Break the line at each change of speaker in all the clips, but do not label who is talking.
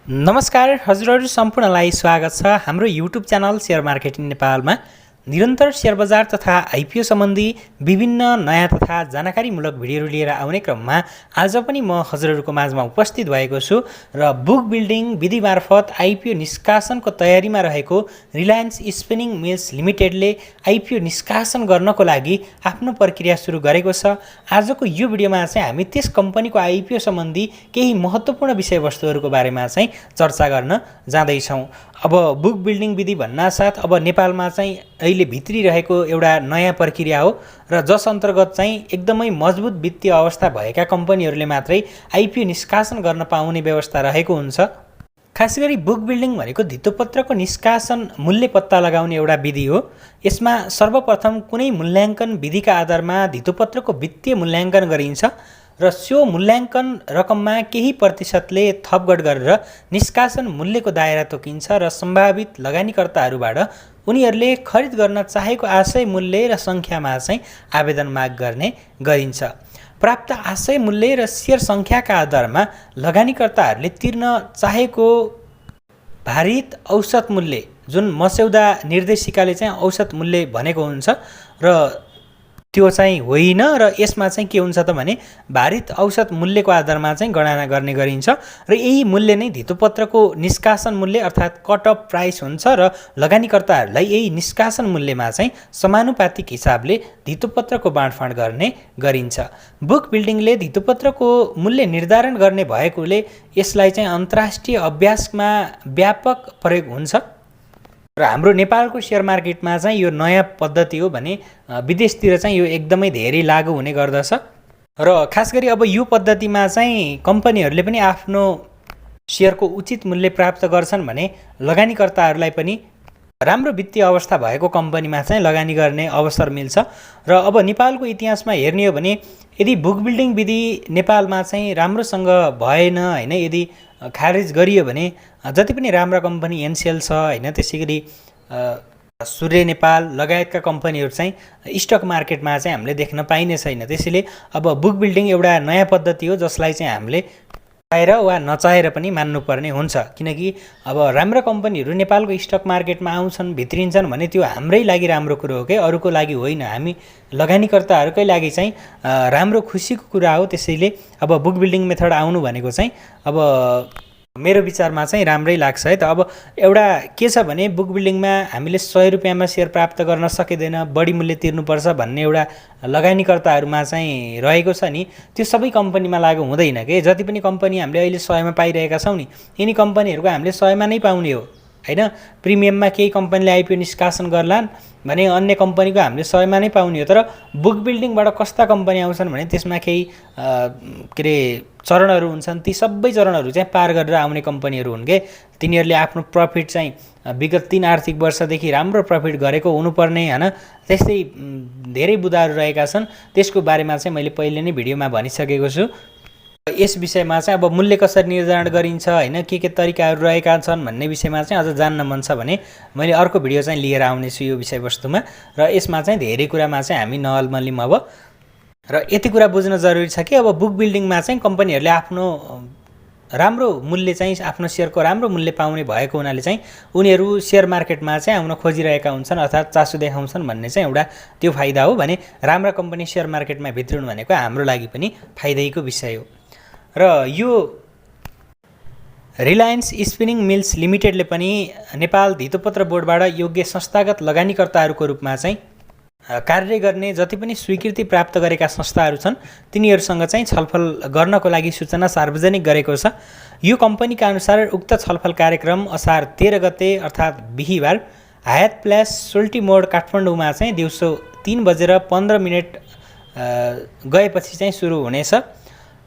नमस्कार हजुरहरू सम्पूर्णलाई स्वागत छ हाम्रो युट्युब च्यानल सेयर मार्केटिङ नेपालमा। निरन्तर सेयर बजार तथा आइपिओ सम्बन्धी विभिन्न नयाँ तथा जानकारीमूलक भिडियोहरू लिएर आउने क्रममा आज पनि म हजुरहरूको माझमा उपस्थित भएको छु र बुक बिल्डिङ विधि मार्फत आइपिओ निष्कासनको तयारीमा रहेको रिलायन्स स्पिनिङ मिल्स लिमिटेडले आइपिओ निष्कासन गर्नको लागि आफ्नो प्रक्रिया सुरु गरेको छ। आजको यो भिडियोमा चाहिँ हामी त्यस कम्पनीको आइपिओ सम्बन्धी केही महत्त्वपूर्ण विषयवस्तुहरूको बारेमा चाहिँ चर्चा गर्न जाँदैछौँ। अब बुक बिल्डिङ विधि भन्नासाथ अब नेपालमा चाहिँ अहिले भित्रिरहेको एउटा नयाँ प्रक्रिया हो र जस अन्तर्गत चाहिँ एकदमै मजबुत वित्तीय अवस्था भएका कम्पनीहरूले मात्रै आइपिओ निष्कासन गर्न पाउने व्यवस्था रहेको हुन्छ। खास गरी बुक बिल्डिङ भनेको धितोपत्रको निष्कासन मूल्य पत्ता लगाउने एउटा विधि हो। यसमा सर्वप्रथम कुनै मूल्याङ्कन विधिका आधारमा धितोपत्रको वित्तीय मूल्याङ्कन गरिन्छ र सो मूल्याङ्कन रकममा केही प्रतिशतले थपगढ गरेर निष्कासन मूल्यको दायरा तोकिन्छ र सम्भावित लगानीकर्ताहरूबाट उनीहरूले खरिद गर्न चाहेको आशय मूल्य र सङ्ख्यामा चाहिँ आवेदन माग गर्ने गरिन्छ। प्राप्त आशय मूल्य र सेयर सङ्ख्याका आधारमा लगानीकर्ताहरूले तिर्न चाहेको भारित औसत मूल्य, जुन मस्यौदा निर्देशिकाले चाहिँ औसत मूल्य भनेको हुन्छ र त्यो चाहिँ होइन र यसमा चाहिँ के हुन्छ त भने भारित औसत मूल्यको आधारमा चाहिँ गणना गर्ने गरिन्छ र यही मूल्य नै धितोपत्रको निष्कासन मूल्य अर्थात् कट अफ प्राइस हुन्छ र लगानीकर्ताहरूलाई यही निष्कासन मूल्यमा चाहिँ समानुपातिक हिसाबले धितोपत्रको बाँडफाँड गर्ने गरिन्छ। बुक बिल्डिङले धितोपत्रको मूल्य निर्धारण गर्ने भएकोले यसलाई चाहिँ अन्तर्राष्ट्रिय अभ्यासमा व्यापक प्रयोग हुन्छ र हाम्रो नेपालको सेयर मार्केटमा चाहिँ यो नयाँ पद्धति हो भने विदेशतिर चाहिँ यो एकदमै धेरै लागू हुने गर्दछ र खास गरी अब यो पद्धतिमा चाहिँ कम्पनीहरूले पनि आफ्नो सेयरको उचित मूल्य प्राप्त गर्छन् भने लगानीकर्ताहरूलाई पनि राम्रो वित्तीय अवस्था भएको कम्पनीमा चाहिँ लगानी गर्ने अवसर मिल्छ। र अब नेपालको इतिहासमा हेर्ने हो भने यदि बुक बिल्डिङ विधि नेपालमा चाहिँ राम्रोसँग भएन होइन, यदि खारेज गरियो भने जति पनि राम्रा कम्पनी एनसिएल छ होइन, त्यसै गरी सूर्य नेपाल लगायतका कम्पनीहरू चाहिँ स्टक मार्केटमा चाहिँ हामीले देख्न पाइने छैन। त्यसैले अब बुक बिल्डिङ एउटा नयाँ पद्धति हो जसलाई चाहिँ हामीले चाहेर वा नचाहेर पनि मान्नुपर्ने हुन्छ, किनकि अब राम्रा कम्पनीहरू नेपालको स्टक मार्केटमा आउँछन् भित्रिन्छन् भने त्यो हाम्रै लागि राम्रो कुरो हो कि अरूको लागि होइन, हामी लगानीकर्ताहरूकै लागि चाहिँ राम्रो खुसीको कुरा हो। त्यसैले अब बुक बिल्डिङ मेथड आउनु भनेको चाहिँ अब मेरो विचारमा चाहिँ राम्रै लाग्छ है त। अब एउटा के छ भने बुक बिल्डिङमा हामीले 100 रुपियाँमा सेयर प्राप्त गर्न सकिँदैन, बढी मूल्य तिर्नुपर्छ भन्ने एउटा लगानीकर्ताहरूमा चाहिँ रहेको छ नि, त्यो सबै कम्पनीमा लागु हुँदैन के। जति पनि कम्पनी हामीले अहिले 100मा पाइरहेका छौँ नि, यिनी कम्पनीहरूको हामीले 100मा नै पाउने हो होइन। प्रिमियममा केही कम्पनीले आइपिओ निष्कासन गर्लान् भने अन्य कम्पनीको हामीले 100मा नै पाउने हो। तर बुक बिल्डिङबाट कस्ता कम्पनी आउँछन् भने त्यसमा केही के अरे चरणहरू हुन्छन्, ती सबै चरणहरू चाहिँ पार गरेर आउने कम्पनीहरू हुन् के। तिनीहरूले आफ्नो प्रफिट चाहिँ विगत 3 आर्थिक वर्षदेखि राम्रो प्रफिट गरेको हुनुपर्ने होइन, त्यस्तै धेरै बुदाहरू रहेका छन्। त्यसको बारेमा चाहिँ मैले पहिले नै भिडियोमा भनिसकेको छु। यस विषयमा चाहिँ अब मूल्य कसरी निर्धारण गरिन्छ होइन, के तरिकाहरू रहेका छन् भन्ने विषयमा चाहिँ अझ जान्न मन छ भने मैले अर्को भिडियो चाहिँ लिएर आउनेछु यो विषयवस्तुमा र यसमा चाहिँ धेरै कुरामा चाहिँ हामी नअल्मलिम अब। र यति कुरा बुझ्न जरुरी छ कि अब बुक बिल्डिङमा चाहिँ कम्पनीहरूले आफ्नो राम्रो मूल्य चाहिँ आफ्नो सेयरको राम्रो मूल्य पाउने भएको हुनाले चाहिँ उनीहरू सेयर मार्केटमा चाहिँ आउन खोजिरहेका हुन्छन् अर्थात् चासो देखाउँछन् भन्ने चाहिँ एउटा त्यो फाइदा हो भने राम्रा कम्पनी सेयर मार्केटमा भित्रिनु भनेको हाम्रो लागि पनि फाइदैको विषय हो। र यो रिलायन्स स्पिनिङ मिल्स लिमिटेडले पनि नेपाल धितोपत्र बोर्डबाट योग्य संस्थागत लगानीकर्ताहरूको रूपमा चाहिँ कार्य गर्ने जति पनि स्वीकृति प्राप्त गरेका संस्थाहरू छन् तिनीहरूसँग चाहिँ छलफल गर्नको लागि सूचना सार्वजनिक गरेको छ। यो कम्पनीका अनुसार उक्त छलफल कार्यक्रम असार 13 गते अर्थात् बिहिबार हायत प्लेस सोल्टी मोड काठमाडौँमा चाहिँ दिउँसो 3:15 गएपछि चाहिँ सुरु हुनेछ।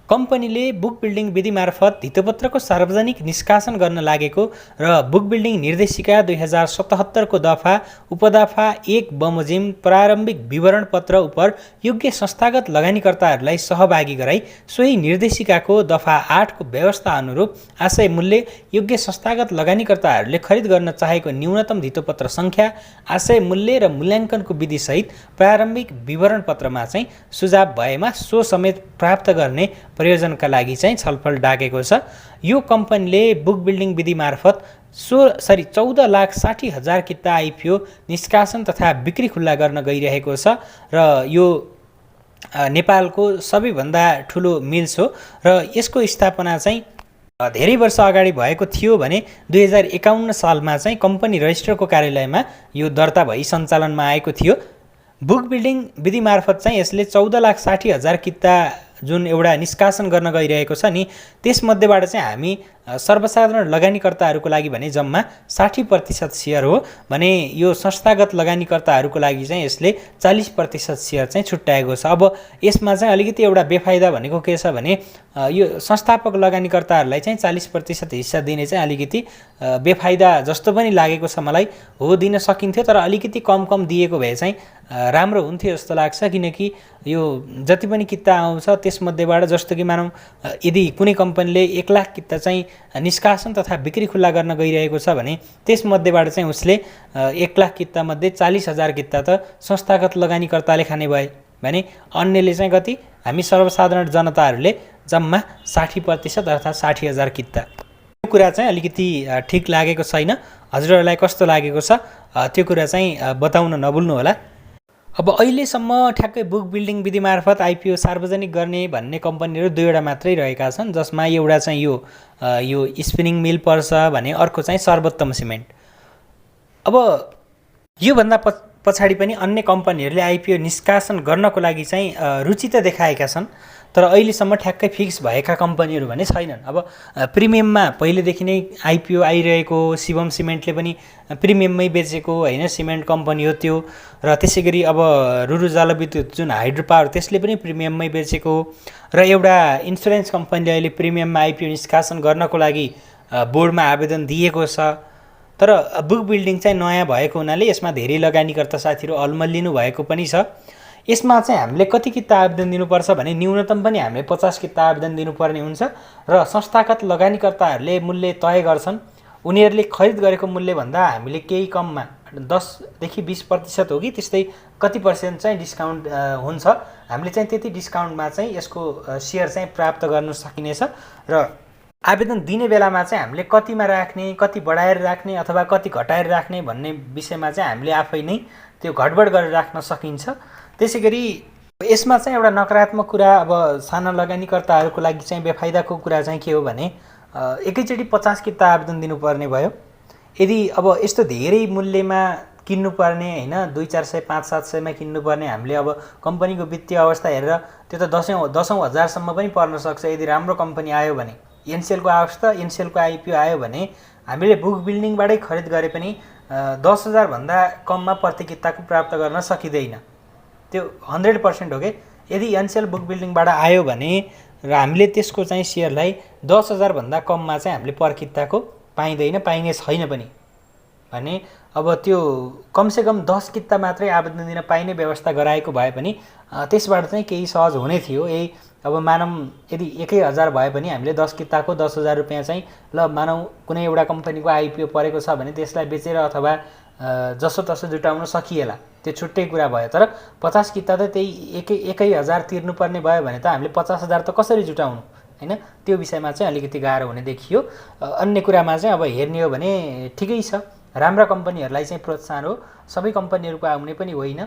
कम्पनीले बुक बिल्डिङ विधि मार्फत धितोपत्रको सार्वजनिक निष्कासन गर्न लागेको र बुक बिल्डिङ निर्देशिका 2077 को दफा उपदफा 1 बमोजिम प्रारम्भिक विवरण पत्र उपर योग्य संस्थागत लगानीकर्ताहरूलाई सहभागी गराई सोही निर्देशिकाको दफा 8 को व्यवस्था अनुरूप आशय मूल्य, योग्य संस्थागत लगानीकर्ताहरूले खरिद गर्न चाहेको न्यूनतम धितोपत्र सङ्ख्या, आशय मूल्य र मूल्याङ्कनको विधिसहित प्रारम्भिक विवरण पत्रमा चाहिँ सुझाव भएमा सो समेत प्राप्त गर्ने प्रयोजनका लागि चाहिँ छलफल डाकेको छ। यो कम्पनीले बुक बिल्डिङ विधि मार्फत 14,60,000 किता आइपिओ निष्कासन तथा बिक्री खुल्ला गर्न गइरहेको छ र यो नेपालको सबैभन्दा ठुलो मिल्स हो र यसको स्थापना चाहिँ धेरै वर्ष अगाडि भएको थियो भने 2051 सालमा चाहिँ कम्पनी रजिस्ट्ररको कार्यालयमा यो दर्ता भई सञ्चालनमा आएको थियो। बुक बिल्डिङ विधि मार्फत चाहिँ यसले 14,60,000 किता जुन एउटा निष्कासन गर्न गइरहेको छ नि, त्यसमध्येबाट चाहिँ हामी सर्वसाधारण लगानीकर्ताहरूको लागि भने जम्मा 60% सेयर हो भने यो संस्थागत लगानीकर्ताहरूको लागि चाहिँ यसले 40% सेयर चाहिँ छुट्याएको छ। अब यसमा चाहिँ अलिकति एउटा बेफाइदा भनेको के छ भने यो संस्थापक लगानीकर्ताहरूलाई चाहिँ 40% हिस्सा दिने चाहिँ अलिकति बेफाइदा जस्तो पनि लागेको छ मलाई। हो, दिन सकिन्थ्यो तर अलिकति कम दिएको भए चाहिँ राम्रो हुन्थ्यो जस्तो लाग्छ, किनकि यो जति पनि किता आउँछ त्यसमध्येबाट जस्तो कि मानौँ यदि कुनै कम्पनीले 1 लाख किता चाहिँ निष्कासन तथा बिक्री खुल्ला गर्न गइरहेको छ भने त्यसमध्येबाट चाहिँ उसले 1 लाख कितामध्ये 40,000 किता त संस्थागत लगानीकर्ताले खाने भए भने अन्यले चाहिँ कति, हामी सर्वसाधारण जनताहरूले जम्मा 60% अर्थात् 60,000 किता। त्यो कुरा चाहिँ अलिकति ठिक लागेको छैन। हजुरहरूलाई कस्तो लागेको छ त्यो कुरा चाहिँ बताउन नभुल्नु होला। अब अहिलेसम्म ठ्याक्कै बुक बिल्डिङ विधि मार्फत आइपिओ सार्वजनिक गर्ने भन्ने कम्पनीहरू 2वटा मात्रै रहेका छन्, जसमा एउटा चाहिँ यो स्पिनिङ मिल पर्छ भने अर्को चाहिँ सर्वोत्तम सिमेन्ट। अब योभन्दा पछाडि पनि अन्य कम्पनीहरूले आइपिओ निष्कासन गर्नको लागि चाहिँ रुचि त देखाएका छन्, तर अहिलेसम्म ठ्याक्कै फिक्स भएका कम्पनीहरू भने छैनन्। अब प्रिमियममा पहिलेदेखि नै आइपिओ आइरहेको शिवम सिमेन्टले पनि प्रिमियममै बेचेको होइन, सिमेन्ट कम्पनी हो त्यो। र त्यसै गरी अब रुरु जलविद्युत जुन हाइड्रो पावर त्यसले पनि प्रिमियममै बेचेको र एउटा इन्सुरेन्स कम्पनीले अहिले प्रिमियममा आइपिओ निष्कासन गर्नको लागि बोर्डमा आवेदन दिएको छ। तर बुक बिल्डिङ चाहिँ नयाँ भएको हुनाले यसमा धेरै लगानीकर्ता साथीहरू अल्मलिनु भएको पनि छ। यसमा चाहिँ हामीले कति किता आवेदन दिनुपर्छ भने न्यूनतम पनि हामीले 50 किता आवेदन दिनुपर्ने हुन्छ र संस्थागत लगानीकर्ताहरूले मूल्य तय गर्छन्। उनीहरूले खरिद गरेको मूल्यभन्दा हामीले केही कममा 10 देखि 20% हो कि त्यस्तै कति पर्सेन्ट चाहिँ डिस्काउन्ट हुन्छ, हामीले चाहिँ त्यति डिस्काउन्टमा चाहिँ यसको सेयर चाहिँ प्राप्त गर्न सकिनेछ। र आवेदन दिने बेलामा चाहिँ हामीले कतिमा राख्ने, कति बढाएर राख्ने अथवा कति घटाएर राख्ने भन्ने विषयमा चाहिँ हामीले आफै नै त्यो घटबड गरेर राख्न सकिन्छ। त्यसै गरी यसमा चाहिँ एउटा नकारात्मक कुरा अब साना लगानीकर्ताहरूको लागि चाहिँ बेफाइदाको कुरा चाहिँ के हो भने एकैचोटि 50 किता आवेदन दिनुपर्ने भयो। यदि अब यस्तो धेरै मूल्यमा किन्नुपर्ने होइन, 200-400 500-700मा किन्नुपर्ने हामीले अब कम्पनीको वित्तीय अवस्था हेरेर त्यो त 10,000 हजारसम्म पनि पर्न सक्छ। यदि राम्रो कम्पनी आयो भने, एनसिएलको अवस्था, एनसिएलको आइपिओ आयो भने हामीले बुक बिल्डिङबाटै खरिद गरे पनि 10,000 भन्दा कममा प्रति किताको प्राप्त गर्न सकिँदैन। त्यो 100% हो कि यदि एनसिएल बुक बिल्डिङबाट आयो भने र हामीले त्यसको चाहिँ सेयरलाई 10,000 भन्दा कममा चाहिँ हामीले पर किताको पाइँदैन, पाइने छैन पनि भने अब त्यो कमसेकम 10 किता मात्रै आवेदन दिन पाइने व्यवस्था गराएको भए पनि त्यसबाट चाहिँ केही सहज हुने थियो। यही अब मानौँ यदि 1,000 भए पनि हामीले 10 किताको 10,000 रुपियाँ चाहिँ ल मानौँ कुनै एउटा कम्पनीको आइपिओ परेको छ भने त्यसलाई बेचेर अथवा जसोतसो जुटाउन सकिएला, त्यो छुट्टै कुरा भयो। तर 50 किता त त्यही 1,000 तिर्नुपर्ने भयो भने त हामीले 50,000 त कसरी जुटाउनु होइन, त्यो विषयमा चाहिँ अलिकति गाह्रो हुने देखियो। अन्य कुरामा चाहिँ अब हेर्ने हो भने ठिकै छ, राम्रा कम्पनीहरूलाई चाहिँ प्रोत्साहन हो, सबै कम्पनीहरूको आउने पनि होइन।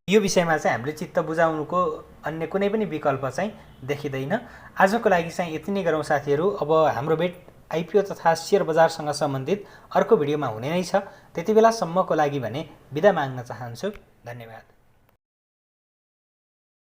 यो विषयमा चाहिँ हामीले चित्त बुझाउनुको अन्य कुनै पनि विकल्प चाहिँ देखिँदैन। आजको लागि चाहिँ यति नै गरौँ साथीहरू। अब हाम्रो भेट आइपिओ तथा सेयर बजारसँग सम्बन्धित अर्को भिडियोमा हुने नै छ। त्यति बेलासम्मको लागि भने बिदा माग्न चाहन्छु। धन्यवाद।